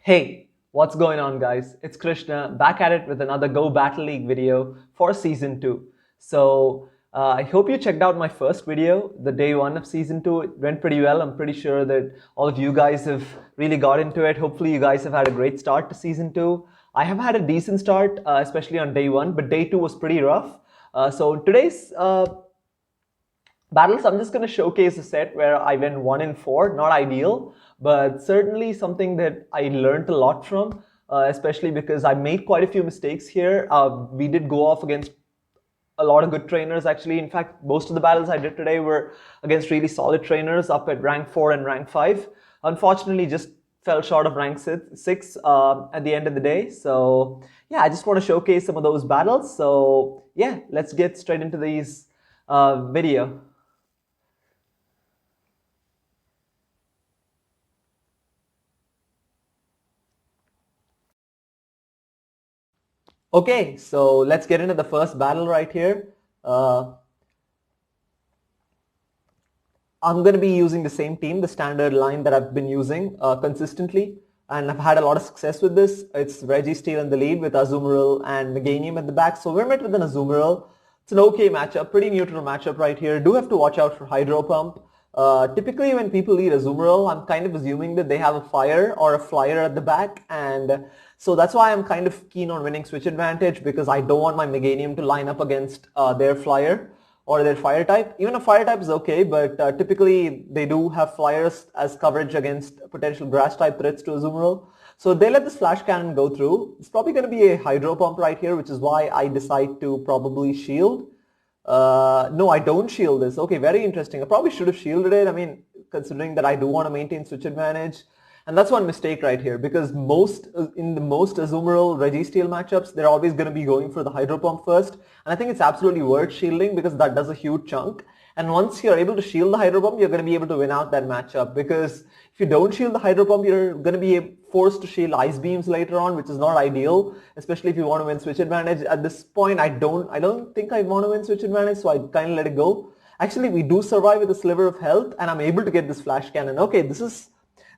Hey, what's going on, guys? It's Krishna back at it with another Go Battle League video for season 2. I hope you checked out my first video, the day 1 of season 2. It went pretty well. I'm pretty sure that all of you guys have really got into it. Hopefully, you guys have had a great start to season 2. I have had a decent start, especially on day 1, but day 2 was pretty rough. Today's battles, I'm just going to showcase a set where I went 1 in 4. Not ideal, but certainly something that I learned a lot from, especially because I made quite a few mistakes here. We did go off against a lot of good trainers, actually. In fact, most of the battles I did today were against really solid trainers up at rank 4 and rank 5. Unfortunately, just fell short of rank 6 at the end of the day. So yeah, I just want to showcase some of those battles. So yeah, let's get straight into these video. Okay, so let's get into the first battle right here. I'm going to be using the same team, the standard line that I've been using consistently, and I've had a lot of success with this. It's Registeel in the lead with Azumarill and Meganium at the back. So we're met with an Azumarill. It's an okay matchup, pretty neutral matchup right here. Do have to watch out for Hydro Pump. Typically when people lead Azumarill, I'm kind of assuming that they have a fire or a flyer at the back, and so that's why I'm kind of keen on winning switch advantage, because I don't want my Meganium to line up against their flyer or their fire type. Even a fire type is okay, but typically they do have flyers as coverage against potential grass type threats to Azumarill. So they let this flash cannon go through. It's probably going to be a Hydro Pump right here, which is why I decide to probably shield. No, I don't shield this. Okay, very interesting. I probably should have shielded it. I mean, considering that I do want to maintain switch advantage. And that's one mistake right here, because in the most Azumarill Registeel matchups, they're always going to be going for the Hydro Pump first. And I think it's absolutely worth shielding, because that does a huge chunk. And once you're able to shield the Hydro Pump, you're going to be able to win out that matchup, because if you don't shield the Hydro Pump, you're going to be forced to shield Ice Beams later on, which is not ideal, especially if you want to win switch advantage. At this point, I don't think I want to win switch advantage, so I kind of let it go. Actually, we do survive with a sliver of health, and I'm able to get this flash cannon. Okay, this is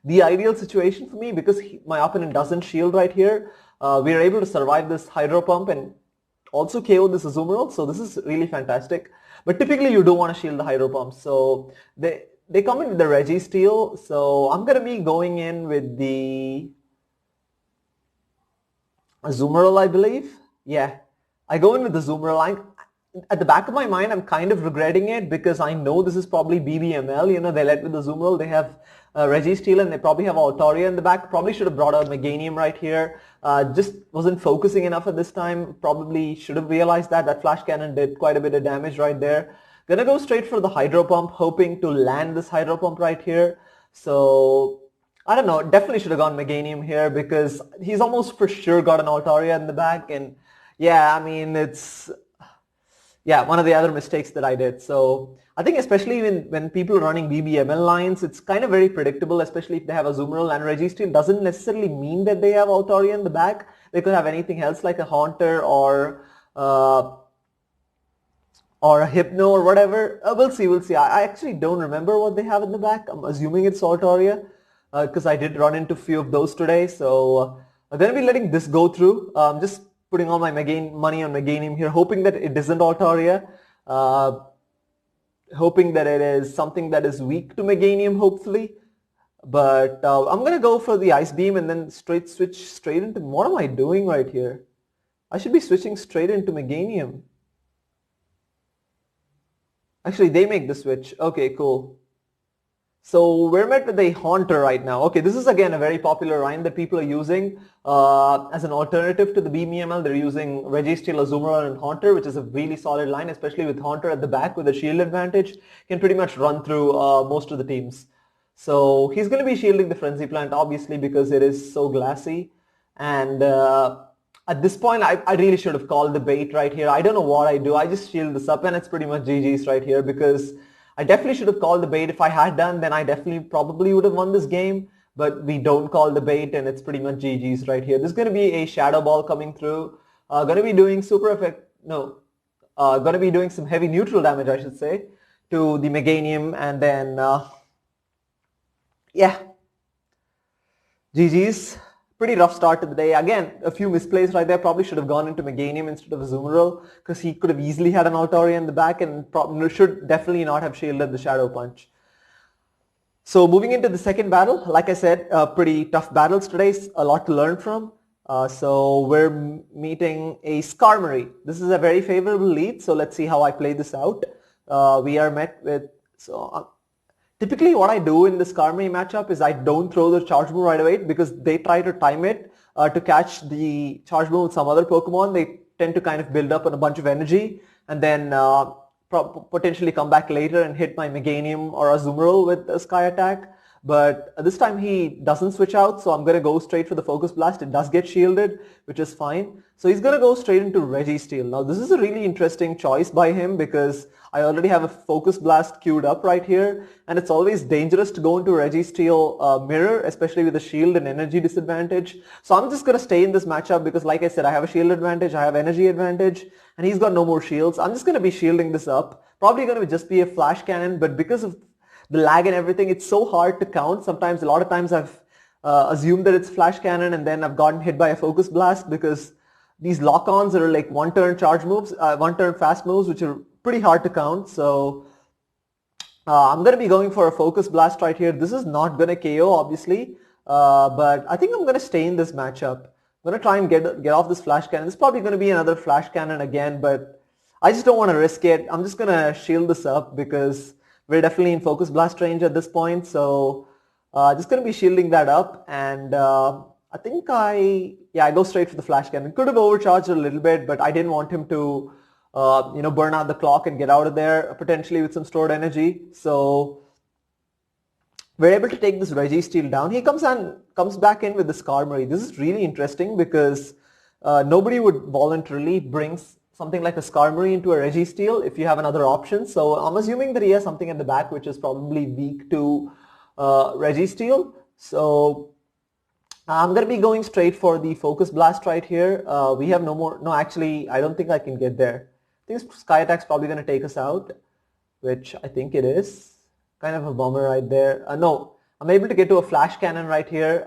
the ideal situation for me, because my opponent doesn't shield right here. We are able to survive this Hydro Pump and also KO this Azumarill, so this is really fantastic. But typically you do want to shield the Hydro Pump, so they come in with the Registeel, so I'm going to be going in with the Azumarill, I believe. Yeah, I go in with the Azumarill. At the back of my mind, I'm kind of regretting it, because I know this is probably BBML. You know, they led with the Azumarill. They have Registeel, and they probably have Altaria in the back. Probably should have brought out Meganium right here. Just wasn't focusing enough at this time. Probably should have realized that. That Flash Cannon did quite a bit of damage right there. Gonna go straight for the Hydro Pump, hoping to land this Hydro Pump right here. So I don't know, definitely should have gone Meganium here, because he's almost for sure got an Altaria in the back. And yeah, I mean, it's one of the other mistakes that I did. So I think especially when people are running BBML lines, it's kind of very predictable, especially if they have Azumarill, and Registeel doesn't necessarily mean that they have Altaria in the back. They could have anything else like a Haunter or a Hypno or whatever. We'll see. I actually don't remember what they have in the back. I'm assuming it's Altaria, because I did run into a few of those today. So I'm going to be letting this go through. Just putting all my money on Meganium here, hoping that it isn't Altaria. Hoping that it is something that is weak to Meganium, hopefully. But I'm going to go for the Ice Beam and then switch straight into... What am I doing right here? I should be switching straight into Meganium. Actually, they make the switch. Okay, cool. So we're met with a Haunter right now. Okay, this is again a very popular line that people are using as an alternative to the BBML. They're using Registeel, Azumarill, and Haunter, which is a really solid line, especially with Haunter at the back with a shield advantage. Can pretty much run through most of the teams. So he's going to be shielding the Frenzy Plant, obviously, because it is so glassy. And at this point, I really should have called the bait right here. I don't know what I do. I just shield this up, and it's pretty much GG's right here, because I definitely should have called the bait. If I had done, then I definitely probably would have won this game. But we don't call the bait, and it's pretty much GG's right here. There's going to be a Shadow Ball coming through. Going to be doing going to be doing some heavy neutral damage, I should say, to the Meganium, and then yeah, GG's. pretty rough start to the day. Again, a few misplays right there. Probably should have gone into Meganium instead of Azumarill because he could have easily had an Altaria in the back and probably should definitely not have shielded the Shadow Punch. So moving into the second battle, like I said, pretty tough battles today, a lot to learn from. So we're meeting a Skarmory. This is a very favorable lead, so let's see how I play this out. We are met with, typically what I do in the Skarmory matchup is I don't throw the charge move right away because they try to time it to catch the charge move with some other Pokemon. They tend to kind of build up on a bunch of energy and then potentially come back later and hit my Meganium or Azumarill with a Sky Attack. But this time he doesn't switch out, so I'm going to go straight for the Focus Blast. It does get shielded, which is fine. So he's going to go straight into Registeel. Now this is a really interesting choice by him because I already have a Focus Blast queued up right here, and it's always dangerous to go into Registeel Mirror, especially with a shield and energy disadvantage. So I'm just going to stay in this matchup because, like I said, I have a shield advantage, I have energy advantage, and he's got no more shields. I'm just going to be shielding this up. Probably going to just be a Flash Cannon, but because of the lag and everything, it's so hard to count. Sometimes, a lot of times I've assumed that it's Flash Cannon and then I've gotten hit by a Focus Blast because these lock-ons are like one-turn charge moves, one-turn fast moves, which are pretty hard to count. So I'm going to be going for a Focus Blast right here. This is not going to KO, obviously, but I think I'm going to stay in this matchup. I'm going to try and get off this Flash Cannon. This is probably going to be another Flash Cannon again, but I just don't want to risk it. I'm just going to shield this up because we're definitely in Focus Blast range at this point. So just going to be shielding that up, and I think I go straight for the Flash Cannon. Could have overcharged a little bit, but I didn't want him to burn out the clock and get out of there potentially with some stored energy. So we're able to take this Registeel down. He comes back in with the Skarmory. This is really interesting because nobody would voluntarily bring something like a Skarmory into a Registeel if you have another option. So I'm assuming that he has something at the back which is probably weak to Registeel. So I'm going to be going straight for the Focus Blast right here. We have actually, I don't think I can get there. I think Sky Attack's probably going to take us out, which I think it is. Kind of a bummer right there. No, I'm able to get to a Flash Cannon right here.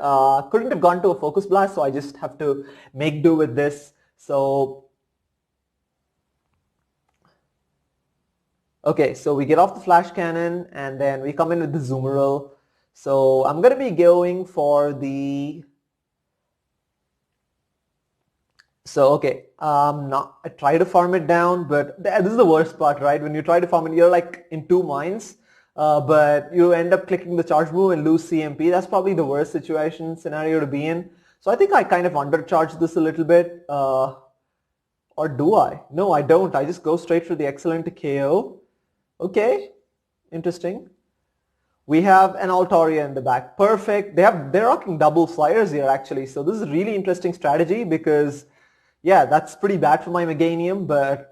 Couldn't have gone to a Focus Blast, so I just have to make do with this. So okay, so we get off the Flash Cannon and then we come in with the Azumarill. So I'm going to be going for the... So okay, I try to farm it down, but this is the worst part, right? When you try to farm it, you're like in two minds, but you end up clicking the charge move and lose CMP. That's probably the worst scenario to be in. So I think I kind of undercharged this a little bit, or do I? No, I don't. I just go straight for the Excellent to KO. Okay, interesting. We have an Altaria in the back. Perfect. They're rocking double flyers here actually. So this is a really interesting strategy because, yeah, that's pretty bad for my Meganium, but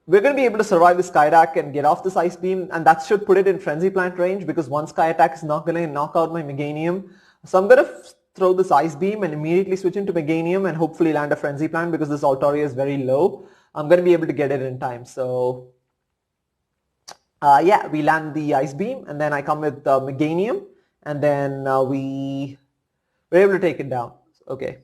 we're going to be able to survive the Sky Attack and get off this Ice Beam, and that should put it in Frenzy Plant range because one Sky Attack is not going to knock out my Meganium. So I'm going to throw this Ice Beam and immediately switch into Meganium and hopefully land a Frenzy Plant because this Altaria is very low. I'm going to be able to get it in time. So yeah, we land the Ice Beam and then I come with Meganium and then we're able to take it down. Okay.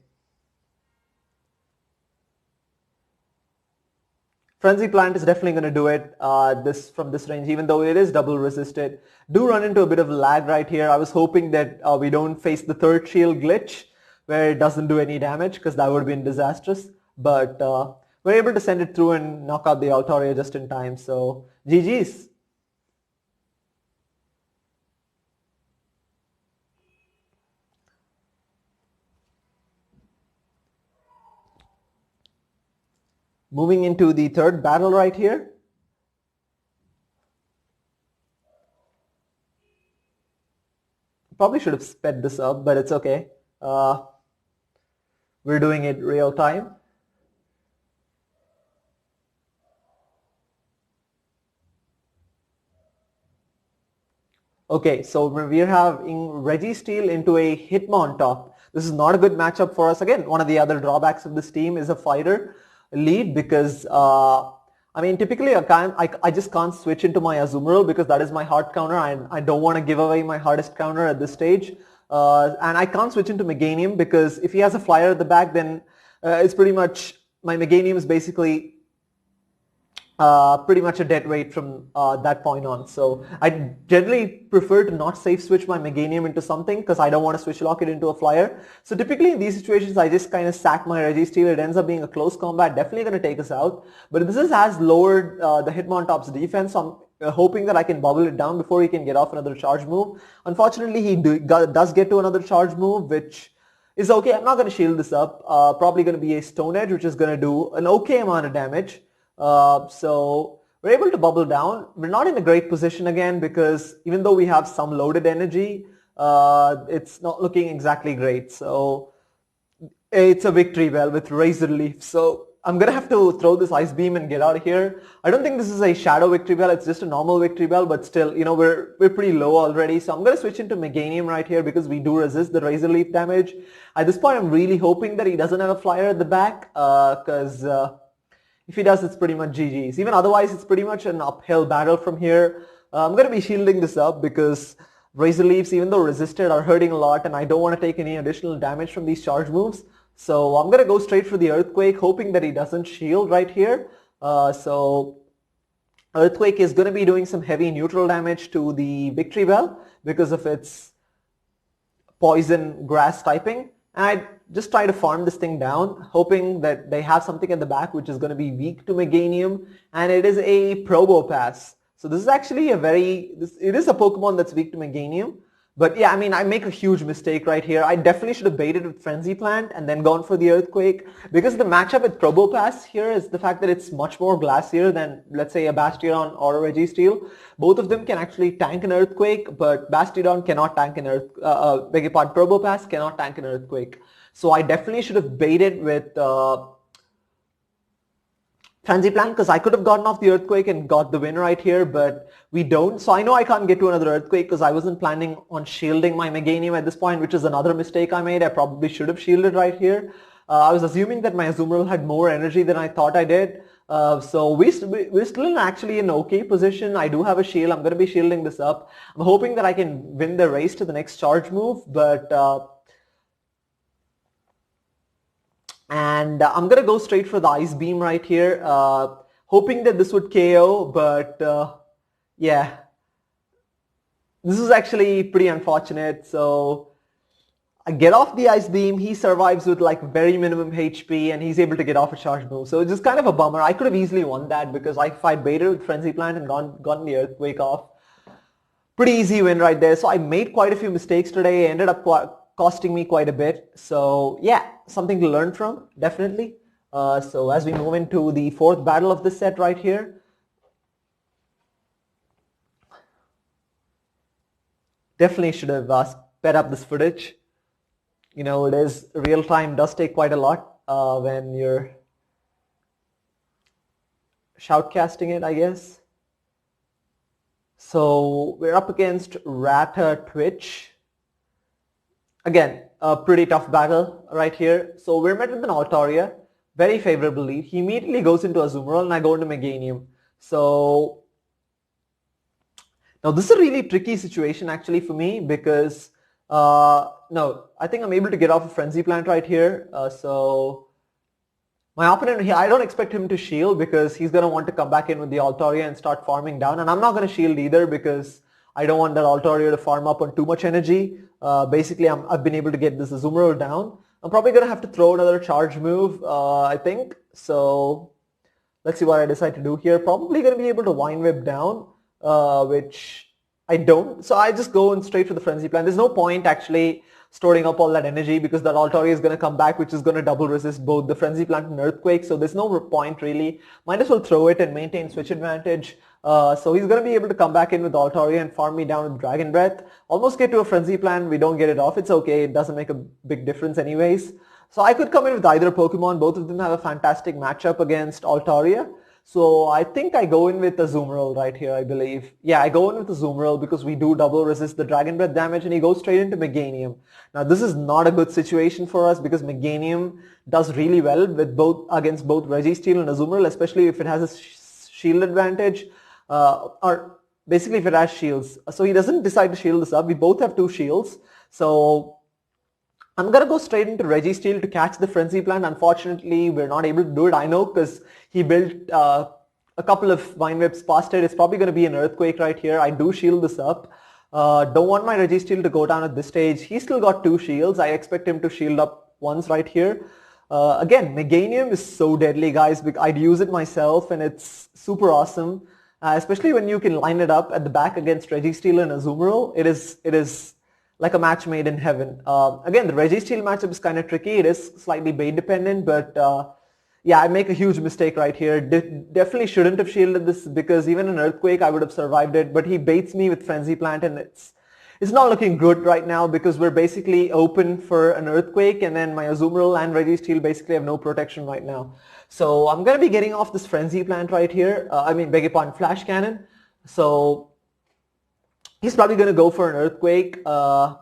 Frenzy Plant is definitely going to do it from this range, even though it is double resisted. Do run into a bit of lag right here. I was hoping that we don't face the third shield glitch where it doesn't do any damage because that would have been disastrous. But we're able to send it through and knock out the Altaria just in time. So GG's. Moving into the third battle right here. Probably should have sped this up, but it's okay. We're doing it real time. Okay, so we're having Registeel into a Hitmontop. This is not a good matchup for us. Again, one of the other drawbacks of this team is a fighter lead because I mean typically I just can't switch into my Azumarill because that is my hard counter. I don't want to give away my hardest counter at this stage. and I can't switch into Meganium because if he has a flyer at the back, then it's pretty much, my Meganium is basically pretty much a dead weight from that point on. So I generally prefer to not safe switch my Meganium into something because I don't want to switch lock it into a flyer. So typically in these situations, I just kind of sack my Registeel. It ends up being a close combat, definitely going to take us out. But this has lowered the Hitmontop's defense, so I'm hoping that I can bubble it down before he can get off another charge move. Unfortunately, he does get to another charge move, which is okay. I'm not going to shield this up. Probably going to be a Stone Edge, which is going to do an okay amount of damage. So we're able to bubble down. We're not in a great position again because even though we have some loaded energy, it's not looking exactly great. So it's a victory bell with Razor Leaf. So I'm going to have to throw this Ice Beam and get out of here. I don't think this is a Shadow Victory Bell. It's just a normal Victory Bell, but still, you know, we're pretty low already. So I'm going to switch into Meganium right here because we do resist the Razor Leaf damage. At this point, I'm really hoping that he doesn't have a flyer at the back because if he does, it's pretty much GG's. Even otherwise, it's pretty much an uphill battle from here. I'm going to be shielding this up because Razor Leafs, even though resisted, are hurting a lot and I don't want to take any additional damage from these charge moves. So I'm going to go straight for the Earthquake, hoping that he doesn't shield right here. So Earthquake is going to be doing some heavy neutral damage to the Victory Bell because of its poison grass typing. And I just try to farm this thing down, hoping that they have something at the back which is going to be weak to Meganium, and it is a Probopass. So this is actually it is a Pokemon that's weak to Meganium. But yeah, I mean, I make a huge mistake right here. I definitely should have baited with Frenzy Plant and then gone for the Earthquake, because the matchup with Probopass here is the fact that it's much more glacier than, let's say, a Bastiodon or a Registeel. Both of them can actually tank an Earthquake, but Bastiodon cannot tank an Probopass cannot tank an Earthquake. So I definitely should have baited with Frenzy Plant, because I could have gotten off the Earthquake and got the win right here, but we don't. So I know I can't get to another Earthquake because I wasn't planning on shielding my Meganium at this point, which is another mistake I made. I probably should have shielded right here. I was assuming that my Azumarill had more energy than I thought I did. So we're still actually in an okay position. I do have a shield. I'm going to be shielding this up. I'm hoping that I can win the race to the next charge move, but I'm going to go straight for the Ice Beam right here, hoping that this would KO, but yeah, this is actually pretty unfortunate. So I get off the Ice Beam, he survives with like very minimum HP, and he's able to get off a charge move. So it's just kind of a bummer. I could have easily won that because if I baited with Frenzy Plant and gotten the Earthquake off, pretty easy win right there. So I made quite a few mistakes today, ended up costing me quite a bit. So yeah, something to learn from, definitely. So as we move into the fourth battle of this set right here, definitely should have sped up this footage. You know, it is real time, does take quite a lot when you're shoutcasting it, I guess. So we're up against Rata Twitch. Again, a pretty tough battle right here. So we're met with an Altaria, very favorable lead. He immediately goes into Azumarill and I go into Meganium. So now this is a really tricky situation actually for me because no, I think I'm able to get off a Frenzy Plant right here. So my opponent here, I don't expect him to shield because he's going to want to come back in with the Altaria and start farming down. And I'm not going to shield either because I don't want that Altaria to farm up on too much energy. Basically, I've been able to get this Azumarill down. I'm probably going to have to throw another charge move, I think. So let's see what I decide to do here. Probably going to be able to Vine Whip down, which I don't. So I just go in straight for the Frenzy Plant. There's no point actually storing up all that energy because that Altaria is going to come back, which is going to double resist both the Frenzy Plant and Earthquake. So there's no point really. Might as well throw it and maintain switch advantage. So he's going to be able to come back in with Altaria and farm me down with Dragon Breath. Almost get to a Frenzy Plant. We don't get it off. It's okay. It doesn't make a big difference anyways. So I could come in with either Pokemon. Both of them have a fantastic matchup against Altaria. So I think I go in with the Azumarill right here, I believe. Yeah, I go in with the Azumarill because we do double resist the Dragon Breath damage and he goes straight into Meganium. Now this is not a good situation for us because Meganium does really well with against both Registeel and Azumarill, especially if it has a shield advantage or basically if it has shields. So he doesn't decide to shield this up. We both have two shields. So I'm going to go straight into Registeel to catch the Frenzy Plant. Unfortunately, we're not able to do it. I know because he built a couple of Vine Whips past it. It's probably going to be an Earthquake right here. I do shield this up. Don't want my Registeel to go down at this stage. He's still got 2 shields. I expect him to shield up once right here. Again, Meganium is so deadly, guys. I'd use it myself and it's super awesome. Especially when you can line it up at the back against Registeel and Azumarill. It is like a match made in heaven. Again, the Registeel matchup is kind of tricky. It is slightly bait dependent, but yeah, I make a huge mistake right here. Definitely shouldn't have shielded this because even an Earthquake, I would have survived it, but he baits me with Frenzy Plant and it's not looking good right now because we're basically open for an Earthquake and then my Azumarill and Registeel basically have no protection right now. So I'm going to be getting off this Frenzy Plant right here. Beg your pardon, Flash Cannon. So he's probably going to go for an Earthquake. No,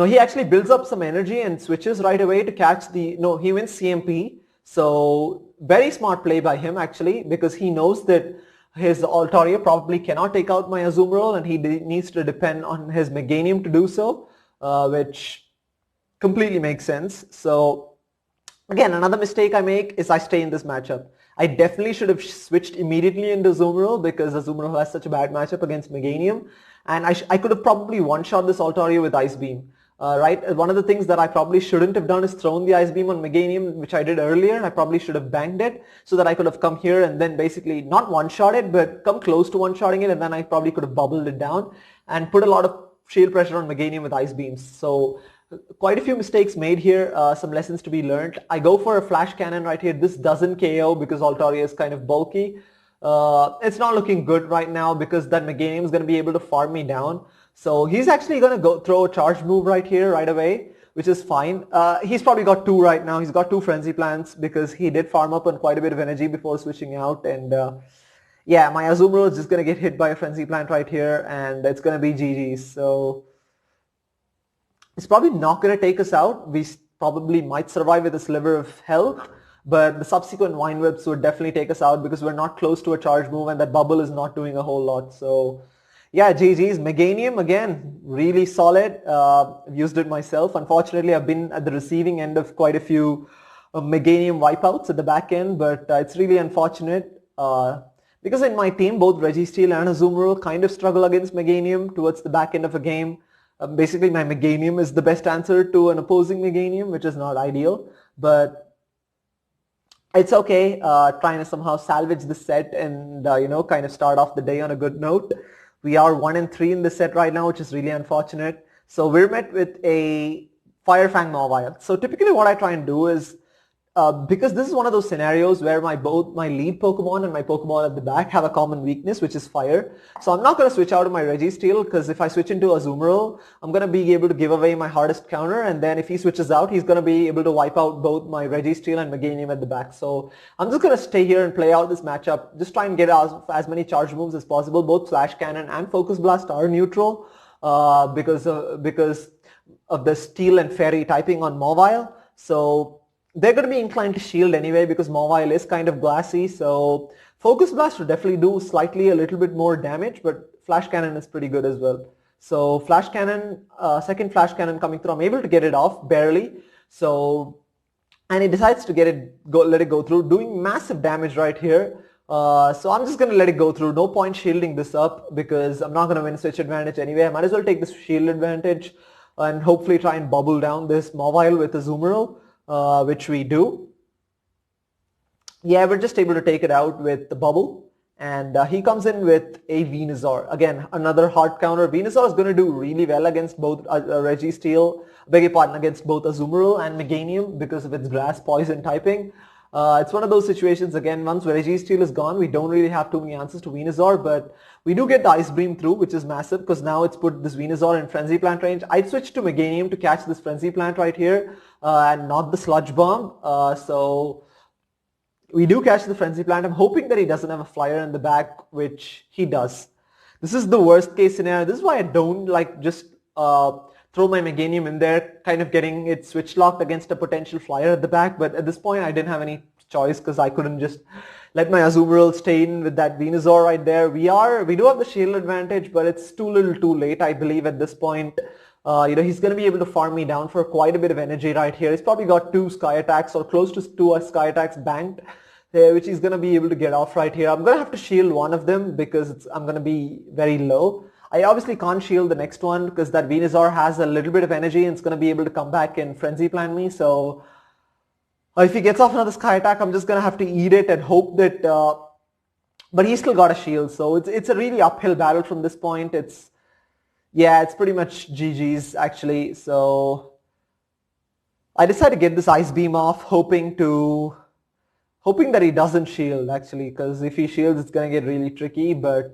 he actually builds up some energy and switches right away to catch the... No, he wins CMP. So very smart play by him actually because he knows that his Altaria probably cannot take out my Azumarill and he needs to depend on his Meganium to do so, which completely makes sense. So again, another mistake I make is I stay in this matchup. I definitely should have switched immediately into Azumarill because Azumarill has such a bad matchup against Meganium. And I could have probably one-shot this Altaria with Ice Beam. Right, one of the things that I probably shouldn't have done is thrown the Ice Beam on Meganium, which I did earlier. I probably should have banked it so that I could have come here and then basically not one-shot it, but come close to one-shotting it, and then I probably could have bubbled it down and put a lot of shield pressure on Meganium with Ice Beams. So quite a few mistakes made here, some lessons to be learned. I go for a Flash Cannon right here. This doesn't KO because Altaria is kind of bulky. It's not looking good right now because that Meganium is going to be able to farm me down. So he's actually going to go throw a charge move right here right away, which is fine. He's probably got 2 right now. He's got 2 Frenzy Plants because he did farm up on quite a bit of energy before switching out. And yeah, my Azumarill is just going to get hit by a Frenzy Plant right here and it's going to be GG's. So it's probably not going to take us out. We probably might survive with a sliver of health, but the subsequent Vine Whips would definitely take us out because we're not close to a charge move and that bubble is not doing a whole lot. So yeah, GG's. Meganium, again, really solid. I've used it myself. Unfortunately, I've been at the receiving end of quite a few Meganium wipeouts at the back end, but it's really unfortunate because in my team, both Registeel and Azumarill kind of struggle against Meganium towards the back end of a game. Basically, my Meganium is the best answer to an opposing Meganium, which is not ideal, but it's okay. Trying to somehow salvage the set and, kind of start off the day on a good note. We are 1-3 in this set right now, which is really unfortunate. So we're met with a Fire Fang Mawile. So typically what I try and do is, because this is one of those scenarios where both my lead Pokemon and my Pokemon at the back have a common weakness, which is fire. So I'm not going to switch out of my Registeel because if I switch into Azumarill, I'm going to be able to give away my hardest counter, and then if he switches out, he's going to be able to wipe out both my Registeel and Meganium at the back. So I'm just going to stay here and play out this matchup, just try and get as many charge moves as possible. Both Flash Cannon and Focus Blast are neutral because of the Steel and Fairy typing on Mawile. So they're going to be inclined to shield anyway because Mawile is kind of glassy. So Focus Blast will definitely do a little bit more damage, but Flash Cannon is pretty good as well. So Flash Cannon, second Flash Cannon coming through, I'm able to get it off barely. So, and he decides to let it go through, doing massive damage right here. So I'm just going to let it go through. No point shielding this up because I'm not going to win switch advantage anyway. I might as well take this shield advantage and hopefully try and bubble down this Mawile with Azumarill. Which we do. Yeah, we're just able to take it out with the bubble. And he comes in with a Venusaur. Again, another hard counter. Venusaur is going to do really well against both Registeel, against both Azumarill and Meganium because of its grass poison typing. It's one of those situations, again, once Registeel is gone, we don't really have too many answers to Venusaur, but we do get the Ice Beam through, which is massive because now it's put this Venusaur in Frenzy Plant range. I'd switch to Meganium to catch this Frenzy Plant right here and not the Sludge Bomb. So we do catch the Frenzy Plant. I'm hoping that he doesn't have a flyer in the back, which he does. This is the worst case scenario. This is why I don't just throw my Meganium in there, kind of getting it switch locked against a potential flyer at the back. But at this point, I didn't have any choice because I couldn't just let my Azumarill stay in with that Venusaur right there. We do have the shield advantage, but it's too little too late, I believe, at this point. He's going to be able to farm me down for quite a bit of energy right here. He's probably got 2 sky attacks or close to 2 sky attacks banked there, which he's going to be able to get off right here. I'm going to have to shield one of them because I'm going to be very low. I obviously can't shield the next one because that Venusaur has a little bit of energy and it's going to be able to come back and frenzy plant me. So if he gets off another sky attack, I'm just going to have to eat it and hope that... but he's still got a shield, so it's a really uphill battle from this point. It's pretty much GG's actually. So I decided to get this Ice Beam off, hoping that he doesn't shield actually, because if he shields, it's going to get really tricky. But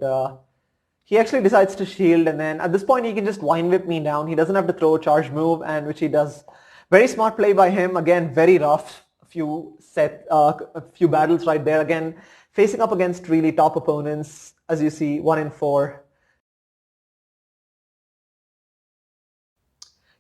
he actually decides to shield, and then at this point, he can just Vine Whip me down. He doesn't have to throw a charge move, and which he does. Very smart play by him. Again, very rough. A few battles right there. Again, facing up against really top opponents, as you see, 1 in 4.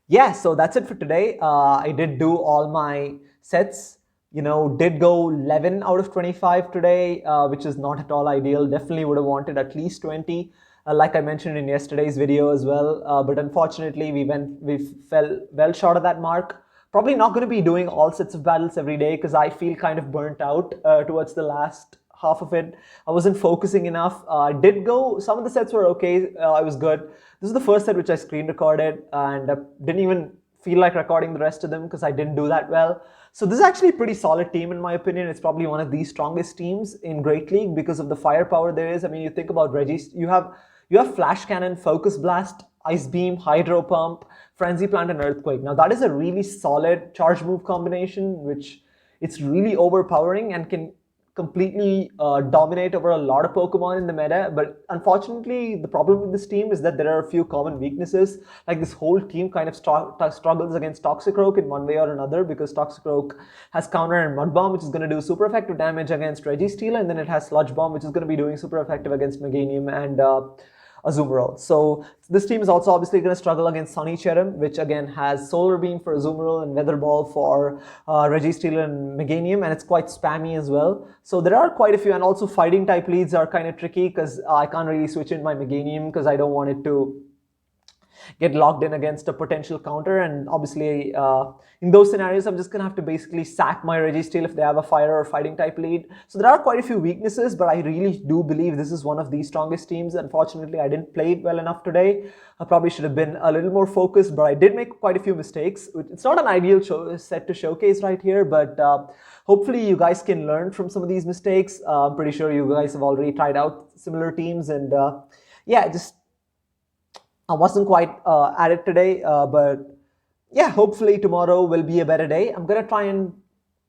Yeah, so that's it for today. I did do all my sets, did go 11 out of 25 today, which is not at all ideal. Definitely would have wanted at least 20, like I mentioned in yesterday's video as well. But unfortunately, we fell well short of that mark. Probably not going to be doing all sets of battles every day because I feel kind of burnt out towards the last half of it. I wasn't focusing enough. I did go, some of the sets were okay. I was good. This is the first set which I screen recorded, and I didn't even feel like recording the rest of them because I didn't do that well. So this is actually a pretty solid team in my opinion. It's probably one of the strongest teams in Great League because of the firepower there is. I mean, you think about Reggie, you have Flash Cannon, Focus Blast, Ice Beam, Hydro Pump, Frenzy Plant, and Earthquake. Now that is a really solid charge move combination, which it's really overpowering and can completely dominate over a lot of Pokemon in the meta. But unfortunately, the problem with this team is that there are a few common weaknesses. Like this whole team kind of struggles against Toxicroak in one way or another, because Toxicroak has Counter and Mud Bomb, which is going to do super effective damage against Registeel, and then it has Sludge Bomb, which is going to be doing super effective against Meganium and Azumarill. So this team is also obviously going to struggle against Sunny Cherrim, which again has Solar Beam for Azumarill and Weather Ball for Registeel and Meganium, and it's quite spammy as well. So there are quite a few, and also fighting type leads are kind of tricky because I can't really switch in my Meganium because I don't want it to get locked in against a potential counter. And obviously in those scenarios, I'm just gonna have to basically sack my Registeel if they have a fire or fighting type lead. So there are quite a few weaknesses, but I really do believe this is one of the strongest teams. Unfortunately, I didn't play it well enough today. I probably should have been a little more focused, but I did make quite a few mistakes. It's not an ideal set to showcase right here, but hopefully you guys can learn from some of these mistakes. I'm pretty sure you guys have already tried out similar teams, and yeah, I wasn't quite at it today, but yeah, hopefully tomorrow will be a better day. I'm going to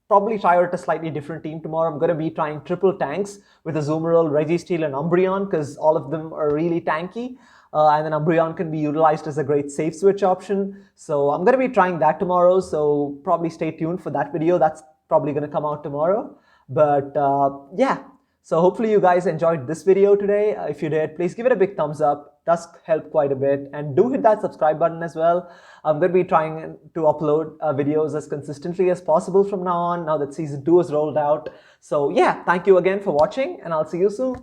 probably try out a slightly different team tomorrow. I'm going to be trying triple tanks with Azumarill, Registeel, and Umbreon because all of them are really tanky. And then Umbreon can be utilized as a great safe switch option. So I'm going to be trying that tomorrow. So probably stay tuned for that video. That's probably going to come out tomorrow. But yeah. So hopefully you guys enjoyed this video today. If you did, please give it a big thumbs up. It does help quite a bit. And do hit that subscribe button as well. I'm going to be trying to upload videos as consistently as possible from now on, now that Season 2 is rolled out. So yeah, thank you again for watching, and I'll see you soon.